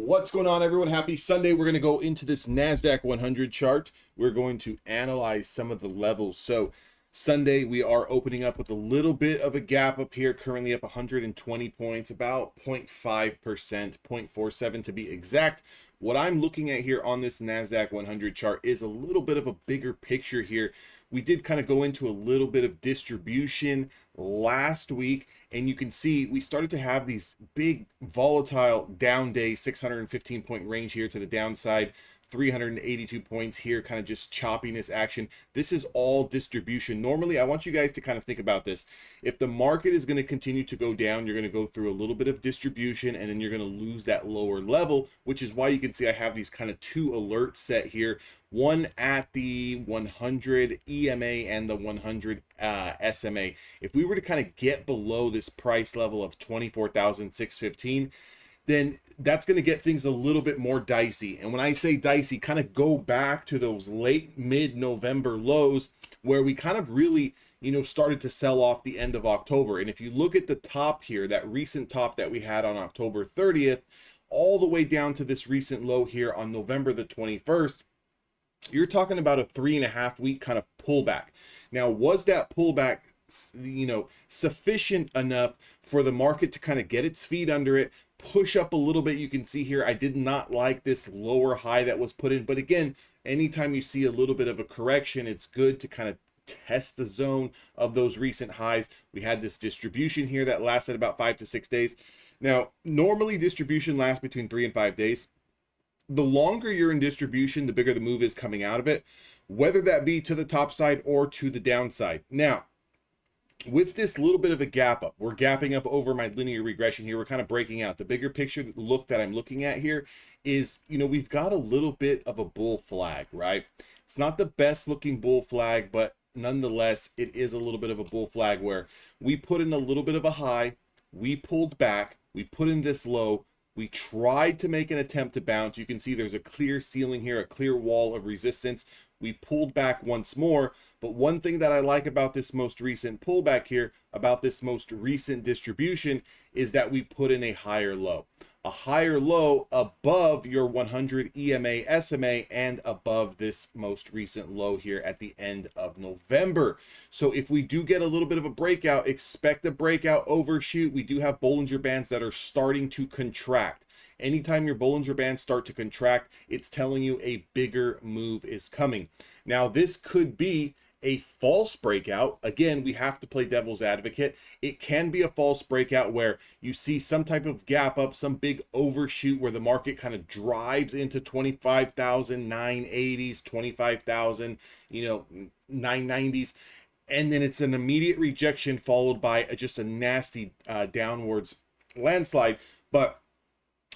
What's going on, everyone? Happy Sunday. We're going to go into this Nasdaq 100 chart. We're going to analyze some of the levels. So Sunday, we are opening up with a little bit of a gap up here, currently up 120 points, about 0.5%, 0.47 to be exact. What I'm looking at here on this Nasdaq 100 chart is a little bit of a bigger picture here. We did kind of go into a little bit of distribution last week, and you can see we started to have these big volatile down days, 615 point range here to the downside, 382 points here, kind of just choppiness action. This is all distribution. Normally, I want you guys to kind of think about this. If the market is going to continue to go down, you're going to go through a little bit of distribution, and then you're going to lose that lower level, which is why you can see I have these kind of two alerts set here. One at the 100 EMA and the 100 SMA. If we were to kind of get below this price level of 24,615, then that's going to get things a little bit more dicey. And when I say dicey, kind of go back to those late mid-November lows where we kind of really, started to sell off the end of October. And if you look at the top here, that recent top that we had on October 30th, all the way down to this recent low here on November the 21st, you're talking about a 3.5 week kind of pullback. Now, was that pullback, sufficient enough for the market to kind of get its feet under it, push up a little bit? You can see here, I did not like this lower high that was put in. But again, anytime you see a little bit of a correction, it's good to kind of test the zone of those recent highs. We had this distribution here that lasted about 5 to 6 days. Now, normally distribution lasts between 3 and 5 days. The longer you're in distribution, the bigger the move is coming out of it, whether that be to the top side or to the downside. Now, with this little bit of a gap up, we're gapping up over my linear regression here. We're kind of breaking out. The bigger picture look that I'm looking at here is, we've got a little bit of a bull flag, right? It's not the best looking bull flag, but nonetheless, it is a little bit of a bull flag where we put in a little bit of a high, we pulled back, we put in this low, we tried to make an attempt to bounce. You can see there's a clear ceiling here, a clear wall of resistance. We pulled back once more. But one thing that I like about this most recent pullback here, about this most recent distribution, is that we put in a higher low. A higher low above your 100 EMA SMA and above this most recent low here at the end of November. So if we do get a little bit of a breakout, expect a breakout overshoot. We do have Bollinger Bands that are starting to contract. Anytime your Bollinger Bands start to contract, it's telling you a bigger move is coming. Now, this could be a false breakout. Again, we have to play devil's advocate. It can be a false breakout where you see some type of gap up, some big overshoot where the market kind of drives into 25,000, 980s, 25,000, 990s. And then it's an immediate rejection followed by just a nasty downwards landslide. But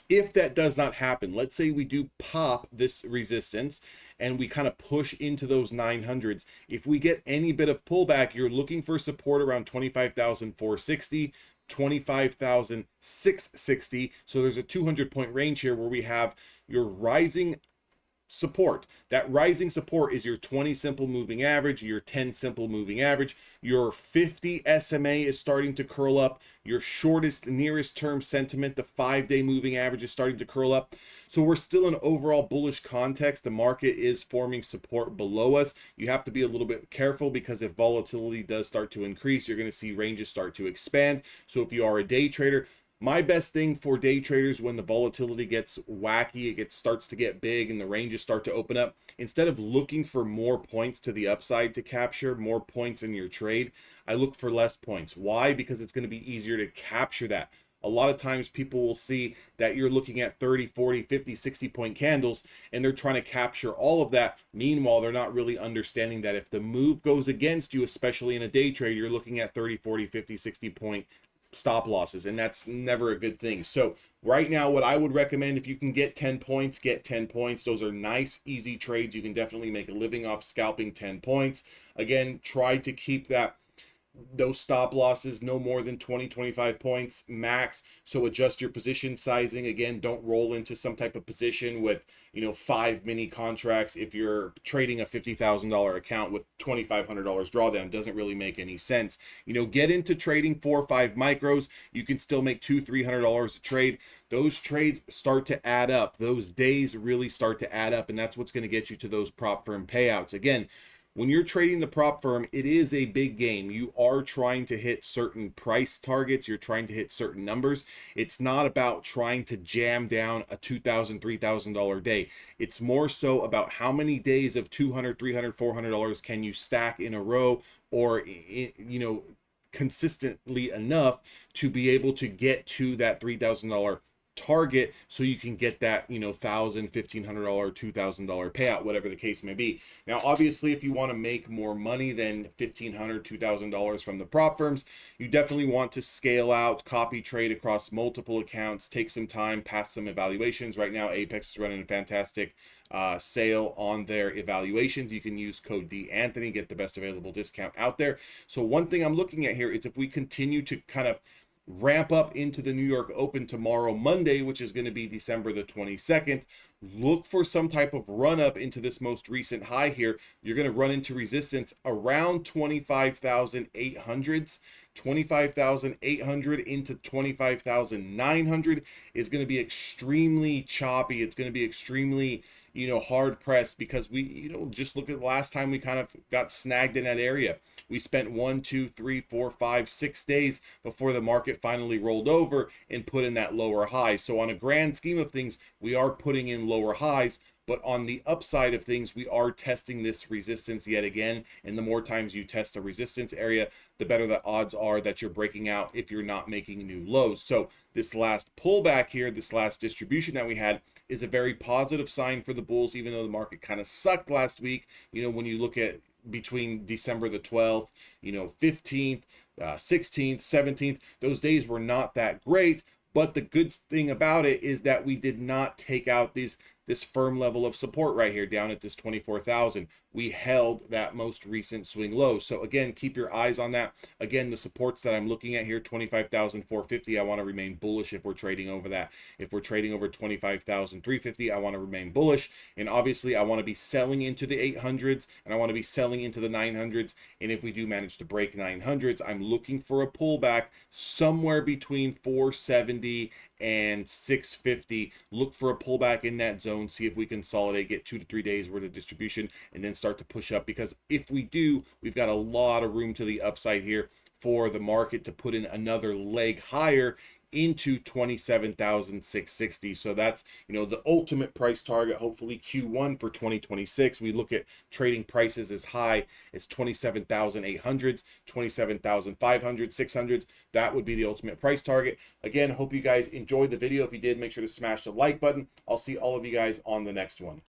if that does not happen, let's say we do pop this resistance and we kind of push into those 900s. If we get any bit of pullback, you're looking for support around 25,460, 25,660. So there's a 200 point range here where we have your rising support. That rising support is your 20 simple moving average, your 10 simple moving average, your 50 SMA is starting to curl up, your shortest nearest term sentiment, the 5-day moving average, is starting to curl up. So we're still in overall bullish context. The market is forming support below us. You have to be a little bit careful because if volatility does start to increase, you're going to see ranges start to expand. So if you are a day trader, my best thing for day traders, when the volatility gets wacky, starts to get big and the ranges start to open up, instead of looking for more points to the upside to capture more points in your trade, I look for less points. Why? Because it's going to be easier to capture that. A lot of times people will see that you're looking at 30, 40, 50, 60 point candles and they're trying to capture all of that. Meanwhile, they're not really understanding that if the move goes against you, especially in a day trade, you're looking at 30, 40, 50, 60 point stop losses, and that's never a good thing. So right now, what I would recommend, if you can get 10 points, get 10 points. Those are nice, easy trades. You can definitely make a living off scalping 10 points. Again, try to keep that those stop losses no more than 20-25 points max. So adjust your position sizing. Again, don't roll into some type of position with 5 mini contracts. If you're trading a $50,000 account with $2,500 drawdown, doesn't really make any sense. Get into trading 4 or 5 micros. You can still make $200-300 a trade. Those trades start to add up. Those days really start to add up, and that's what's going to get you to those prop firm payouts. Again, when you're trading the prop firm, it is a big game. You are trying to hit certain price targets. You're trying to hit certain numbers. It's not about trying to jam down a $2,000, $3,000 day. It's more so about how many days of $200, $300, $400 can you stack in a row, or consistently enough to be able to get to that $3,000 target, so you can get that $1,000, $1,500, $2,000 payout, whatever the case may be. Now obviously, if you want to make more money than $1,500, $2,000 from the prop firms, you definitely want to scale out, copy trade across multiple accounts, take some time, pass some evaluations. Right now Apex is running a fantastic sale on their evaluations. You can use code DAnthony, get the best available discount out there. So one thing I'm looking at here is if we continue to kind of ramp up into the New York Open tomorrow, Monday, which is going to be December the 22nd, look for some type of run up into this most recent high here. You're going to run into resistance around 25,800s. 25,800 into 25,900 is going to be extremely choppy. It's going to be extremely hard pressed, because we just look at the last time we kind of got snagged in that area. We spent 1, 2, 3, 4, 5, 6 days before the market finally rolled over and put in that lower high. So on a grand scheme of things, we are putting in lower highs, but on the upside of things, we are testing this resistance yet again. And the more times you test a resistance area, the better the odds are that you're breaking out if you're not making new lows. So this last pullback here, this last distribution that we had, is a very positive sign for the bulls, even though the market kind of sucked last week. When you look at between December the 12th, 15th, 16th, 17th, those days were not that great. But the good thing about it is that we did not take out this firm level of support right here down at this 24,000. We held that most recent swing low. So again, keep your eyes on that. Again, the supports that I'm looking at here, 25,450, I want to remain bullish if we're trading over that. If we're trading over 25,350, I want to remain bullish. And obviously, I want to be selling into the 800s, and I want to be selling into the 900s. And if we do manage to break 900s, I'm looking for a pullback somewhere between 470 and 650. Look for a pullback in that zone, see if we consolidate, get 2 to 3 days worth of distribution, and then start to push up. Because if we do, we've got a lot of room to the upside here for the market to put in another leg higher into 27,660. So that's the ultimate price target. Hopefully Q1 for 2026, we look at trading prices as high as 27,800s, 27,500, 600s. That would be the ultimate price target. Again, hope you guys enjoyed the video. If you did, make sure to smash the like button. I'll see all of you guys on the next one.